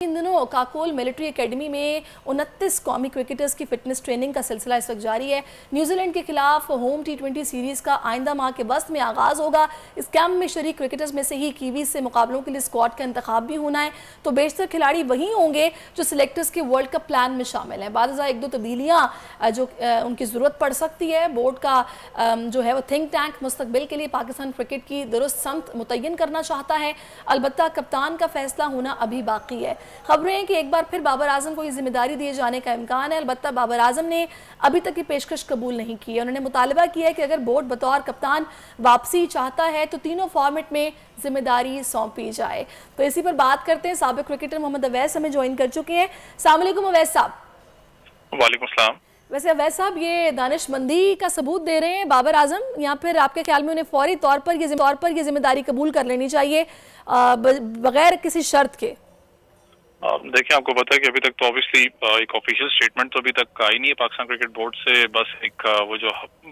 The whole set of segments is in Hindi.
इन दिनों काकोल मिलिट्री एकेडमी में 29 कौमी क्रिकेटर्स की फिटनेस ट्रेनिंग का सिलसिला इस वक्त जारी है। न्यूजीलैंड के खिलाफ होम T20 सीरीज का आइंदा माह के वस्त में आगाज होगा। इस कैंप में शरीक क्रिकेटर्स में से ही कीवीज से मुकाबलों के लिए स्क्वाड का इंतखाब भी होना है, तो बेशतर खिलाड़ी वही होंगे जो सिलेक्टर्स के वर्ल्ड कप प्लान में शामिल हैं। बाज़ एक दो तब्दीलियाँ जो उनकी ज़रूरत पड़ सकती है। बोर्ड का जो है वो थिंक टैंक मुस्तकबिल के लिए पाकिस्तान क्रिकेट की दुरुस्त समत मुतय्यन करना चाहता है। अलबत्ता कप्तान का फैसला होना अभी बाकी है। खबरें हैं कि एक बार फिर बाबर आजम को ये जिम्मेदारी दिए जाने का इम्कान है। अलबत्ता बाबर आजम ने अभी तक ये पेशकश कबूल नहीं की है। उन्होंने मुतालबा किया है कि अगर बोर्ड बतौर कप्तान वापसी चाहता है तो तीनों फॉर्मेट में जिम्मेदारी सौंपी जाए। तो इसी पर बात करते हैं। साबिक क्रिकेटर मोहम्मद अवैस हमें ज्वाइन कर चुके हैं। अस्सलाम वालेकुम अवैस साहब। वालेकुम सलाम। वैसे अवैस साहब ये दानिशमंदी का सबूत दे रहे हैं बाबर आजम, या फिर आपके ख्याल में उन्हें फौरी तौर पर ये जिम्मेदारी कबूल कर लेनी चाहिए बगैर किसी शर्त के? देखिए, आपको पता है कि अभी तक तो ऑब्वियसली एक ऑफिशियल स्टेटमेंट तो अभी तक आई नहीं है पाकिस्तान क्रिकेट बोर्ड से। बस एक वो जो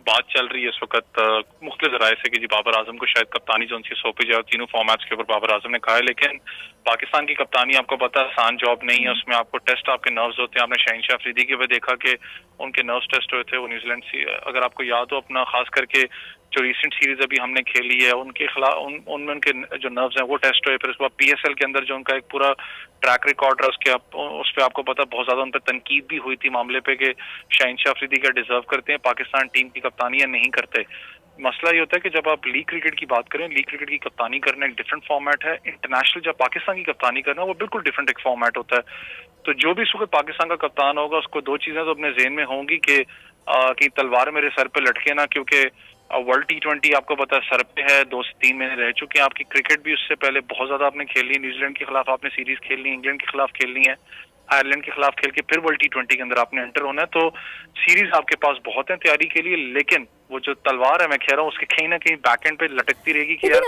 बात चल रही है इस वक्त मुख्तलिफ राय से कि जी बाबर आजम को शायद कप्तानी जो उनसे सौंपी जाए। तीनों फॉर्मेट्स के ऊपर बाबर आजम ने कहा है, लेकिन पाकिस्तान की कप्तानी आपको पता है आसान जॉब नहीं है। उसमें आपको टेस्ट आपके नर्व्स होते हैं। आपने शहनशाह अफरीदी के वजह देखा कि उनके नर्व्स टेस्ट हुए थे। वो न्यूजीलैंड से, अगर आपको याद हो अपना, खास करके जो रिसेंट सीरीज अभी हमने खेली है उनके खिलाफ उनमें उनके जो नर्व्स हैं वो टेस्ट हुए। फिर उसके बाद PSL के अंदर जो उनका एक पूरा ट्रैक रिकॉर्ड है उस पर आपको पता बहुत ज्यादा उन पर तनकीद भी हुई थी मामले पे कि शहनशाह अफरीदी क्या डिजर्व करते हैं पाकिस्तान टीम की कप्तानी या नहीं करते। मसला ये होता है कि जब आप लीग क्रिकेट की बात करें, लीग क्रिकेट की कप्तानी करना एक डिफरेंट फॉर्मेट है। इंटरनेशनल जब पाकिस्तान की कप्तानी करना वो बिल्कुल डिफरेंट एक फॉर्मेट होता है। तो जो भी इस वक्त पाकिस्तान का कप्तान होगा उसको दो चीजें तो अपने जेहन में होंगी कि तलवार मेरे सर पे लटके ना, क्योंकि वर्ल्ड T20 आपको पता है सर पे है। 2 से 3 महीने रह चुके हैं। आपकी क्रिकेट भी उससे पहले बहुत ज्यादा आपने खेली है। न्यूजीलैंड के खिलाफ आपने सीरीज खेलनी है, इंग्लैंड के खिलाफ खेलनी है, आयरलैंड के खिलाफ खेल के फिर वर्ल्ड T20 के अंदर आपने एंटर होना है। तो सीरीज आपके पास बहुत है तैयारी के लिए, लेकिन वो जो तलवार है मैं कह रहा हूँ उसके कहीं ना कहीं बैकएंड पे लटकती रहेगी कि यार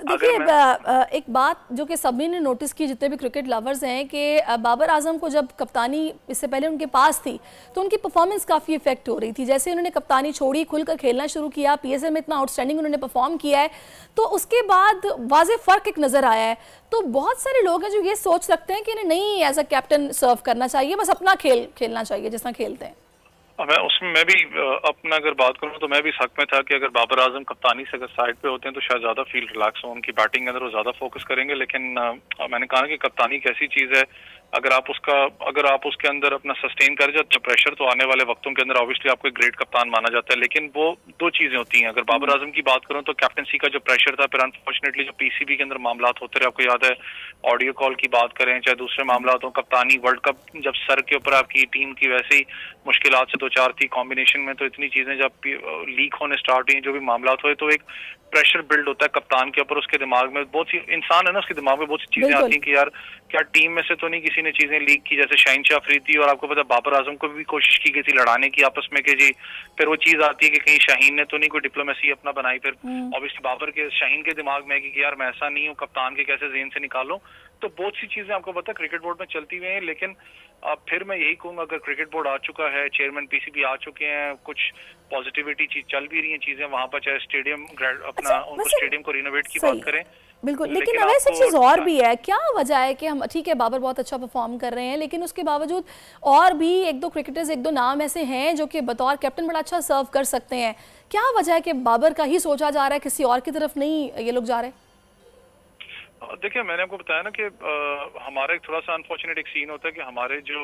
देखिए एक बात जो कि सभी ने नोटिस की, जितने भी क्रिकेट लवर्स हैं, कि बाबर आजम को जब कप्तानी इससे पहले उनके पास थी तो उनकी परफॉर्मेंस काफ़ी इफेक्ट हो रही थी। जैसे उन्होंने कप्तानी छोड़ी, खुलकर खेलना शुरू किया, PSL में इतना आउटस्टैंडिंग उन्होंने परफॉर्म किया है, तो उसके बाद वाज़ेह फ़र्क एक नज़र आया है। तो बहुत सारे लोग हैं जो ये सोच रखते हैं कि इन्हें नहीं एज अ कैप्टन सर्व करना चाहिए, बस अपना खेल खेलना चाहिए जिस तरह खेलते हैं। मैं भी अपना अगर बात करूं तो मैं भी इस हक में था कि अगर बाबर आजम कप्तानी से अगर साइड पे होते हैं तो शायद ज्यादा फील रिलैक्स हो, उनकी बैटिंग के अंदर वो ज्यादा फोकस करेंगे। लेकिन मैंने कहा कि कप्तानी एक ऐसी चीज है, अगर आप उसके अंदर अपना सस्टेन कर जाते हैं प्रेशर, तो आने वाले वक्तों के अंदर ऑब्वियसली आपको एक ग्रेट कप्तान माना जाता है। लेकिन वो दो चीजें होती हैं। अगर बाबर आजम की बात करूं तो कैप्टनसी का जो प्रेशर था, फिर अनफॉर्चुनेटली जो PCB के अंदर मामला होते रहे, आपको याद है ऑडियो कॉल की बात करें चाहे दूसरे मामला हो, कप्तानी वर्ल्ड कप जब सर के ऊपर आपकी टीम की वैसे ही मुश्किलात से 2-4 थी कॉम्बिनेशन में, तो इतनी चीजें जब लीक होने स्टार्ट हुई, जो भी मामला हुए, तो एक प्रेशर बिल्ड होता है कप्तान के ऊपर। उसके दिमाग में बहुत सी इंसान है ना, उसके दिमाग में बहुत सी चीजें आती हैं कि यार क्या टीम में से तो नहीं किसी ने चीजें लीक की, जैसे शहनशाह अफरीदी और आपको पता बाबर आजम को भी कोशिश की गई थी लड़ाने की आपस में कि जी, फिर वो चीज आती है कि कहीं शाहीन ने तो नहीं कोई डिप्लोमेसी अपना बनाई। फिर ऑब्वियसली बाबर के शाहीन के दिमाग में है कि यार मैं ऐसा नहीं हूँ, कप्तान के कैसे जेन से निकालो। तो बहुत सी चीजें आपको पता क्रिकेट बोर्ड में चलती हुई हैं। लेकिन फिर मैं यही कहूंगा, अगर क्रिकेट बोर्ड आ चुका है, चेयरमैन PCB आ चुके हैं, कुछ पॉजिटिविटी चल भी रही है चीजें वहां पर, चाहे स्टेडियम अपना उनको स्टेडियम को रिनोवेट की बात करें। बिल्कुल, लेकिन वैसे चीज और भी है। क्या वजह है कि हम, ठीक है बाबर बहुत अच्छा परफॉर्म कर रहे हैं, लेकिन उसके बावजूद और भी एक दो क्रिकेटर्स, एक दो नाम ऐसे हैं जो कि बतौर कैप्टन बड़ा अच्छा सर्व कर सकते हैं। क्या वजह है कि बाबर का ही सोचा जा रहा है, किसी और की तरफ नहीं ये लोग जा रहे? देखिए, मैंने आपको बताया ना कि हमारा एक थोड़ा सा अनफॉर्चुनेट एक सीन होता है कि हमारे जो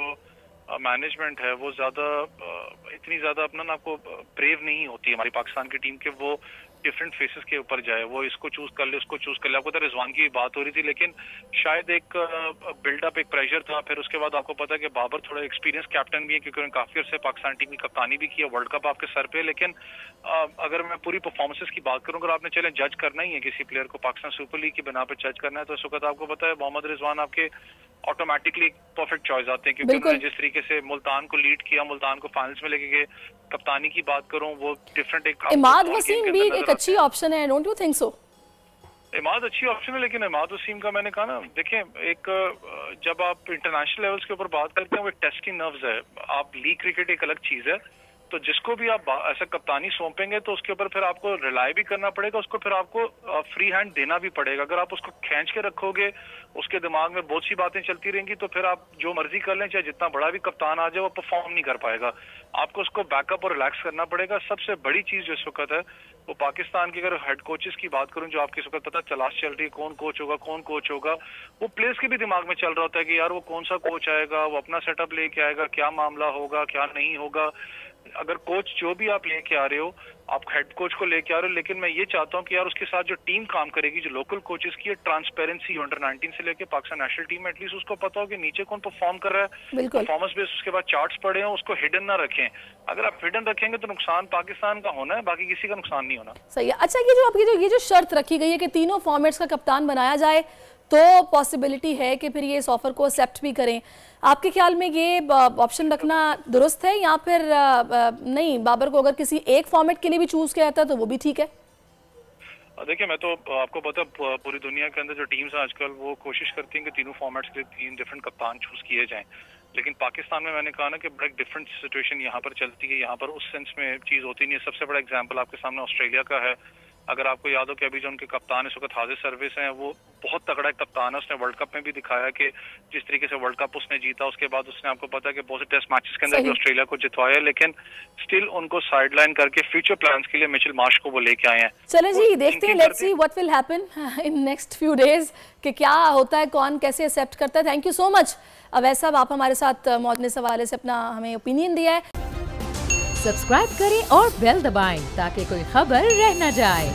मैनेजमेंट है वो इतनी ज्यादा अपना ना आपको ब्रेव नहीं होती हमारी पाकिस्तान की टीम के, वो डिफरेंट फेसेस के ऊपर जाए, वो इसको चूज कर ले उसको चूज कर ले। आपको पता रिजवान की बात हो रही थी, लेकिन शायद एक बिल्डअप एक प्रेशर था। फिर उसके बाद आपको पता है कि बाबर थोड़ा एक्सपीरियंस कैप्टन भी है, क्योंकि उन्होंने काफी अर्से पाकिस्तान टीम की कप्तानी भी की है, वर्ल्ड कप आपके सर पे। लेकिन अगर मैं पूरी परफॉर्मेंसेस की बात करूं, अगर आपने चले जज करना ही है किसी प्लेयर को पाकिस्तान सुपर लीग की बिना पर जज करना है, तो इस वक्त आपको पता है मोहम्मद रिजवान आपके ऑटोमेटिकली परफेक्ट चॉइस आते हैं, क्योंकि उन्होंने जिस तरीके से मुल्तान को लीड किया, मुल्तान को फाइनल्स में लेके गए। कप्तानी की बात करूं वो डिफरेंट एक इमाद वसीम भी एक अच्छी ऑप्शन है, don't you think so? Imad अच्छी ऑप्शन है, लेकिन इमाद वसीम का मैंने कहा ना, देखें एक जब आप इंटरनेशनल लेवल्स के ऊपर बात करते हैं वो एक टेस्ट की नर्व्स है। आप लीग क्रिकेट एक अलग चीज है, तो जिसको भी आप ऐसा कप्तानी सौंपेंगे तो उसके ऊपर फिर आपको रिलाई भी करना पड़ेगा, उसको फिर आपको फ्री हैंड देना भी पड़ेगा। अगर आप उसको खींच के रखोगे, उसके दिमाग में बहुत सी बातें चलती रहेंगी, तो फिर आप जो मर्जी कर लें, चाहे जितना बड़ा भी कप्तान आ जाए, वो परफॉर्म नहीं कर पाएगा। आपको उसको बैकअप और रिलैक्स करना पड़ेगा। सबसे बड़ी चीज जो इस वक्त है वो पाकिस्तान के, अगर हेड कोचेस की बात करूं, जो आपके इस वक्त पता तलाश चल रही है कौन कोच होगा, वो प्लेयर्स के भी दिमाग में चल रहा होता है कि यार वो कौन सा कोच आएगा, वो अपना सेटअप लेके आएगा, क्या मामला होगा, क्या नहीं होगा। अगर कोच जो भी आप लेके आ रहे हो, आप हेड कोच को लेके आ रहे हो, लेकिन मैं ये चाहता हूँ कि यार उसके साथ जो टीम काम करेगी, जो लोकल कोचेस की ट्रांसपेरेंसी अंडर 19 से लेके पाकिस्तान नेशनल टीम में एटलीस्ट उसको पता हो कि नीचे कौन परफॉर्म कर रहा है, परफॉर्मेंस बेस उसके बाद चार्ट्स पड़े हो, उसको हिडन ना रखें। अगर आप हिडन रखेंगे तो नुकसान पाकिस्तान का होना है, बाकी किसी का नुकसान नहीं होना। सही है। अच्छा, ये जो आपकी जो शर्त रखी गई है कि तीनों फॉर्मेट्स का कप्तान बनाया जाए, तो पॉसिबिलिटी है कि फिर ये इस ऑफर को एक्सेप्ट भी करें। आपके ख्याल में ये ऑप्शन रखना दुरुस्त है या फिर नहीं, बाबर को अगर किसी एक फॉर्मेट के लिए भी चूज किया जाता है तो वो भी ठीक है? देखिए, मैं तो आपको पता पूरी दुनिया के अंदर जो टीम्स हैं आजकल वो कोशिश करती हैं कि तीनों फॉर्मेट्स के लिए 3 डिफरेंट कप्तान चूज किए जाएं, लेकिन पाकिस्तान में मैंने कहा ना कि बड़ा डिफरेंट सिचुएशन यहाँ पर चलती है। यहाँ पर उस सेंस में चीज होती नहीं है। सबसे बड़ा एग्जांपल आपके सामने ऑस्ट्रेलिया का है। अगर आपको याद हो कि अभी जो उनके कप्तान इस वक्त हाजिर सर्विस हैं, वो बहुत तगड़ा कप्तान है। उसने वर्ल्ड कप में भी दिखाया कि जिस तरीके से वर्ल्ड कप उसने जीता, उसके बाद उसने आपको पता है कि बहुत से टेस्ट मैचेस के अंदर भी ऑस्ट्रेलिया को जितवाया, लेकिन स्टिल उनको साइडलाइन करके फ्यूचर प्लान्स के लिए मिचेल मार्श को वो लेके आए हैं। चलें जी, देखते हैं, let's see what will happen in next few days कि क्या होता है, कौन कैसे एक्सेप्ट करता है। Thank you so much Awais साहब, आप हमारे साथ मौजूद इस हवाले से अपना हमें ओपिनियन दिया है। सब्सक्राइब करें और बेल दबाएं ताकि कोई खबर रह न जाए।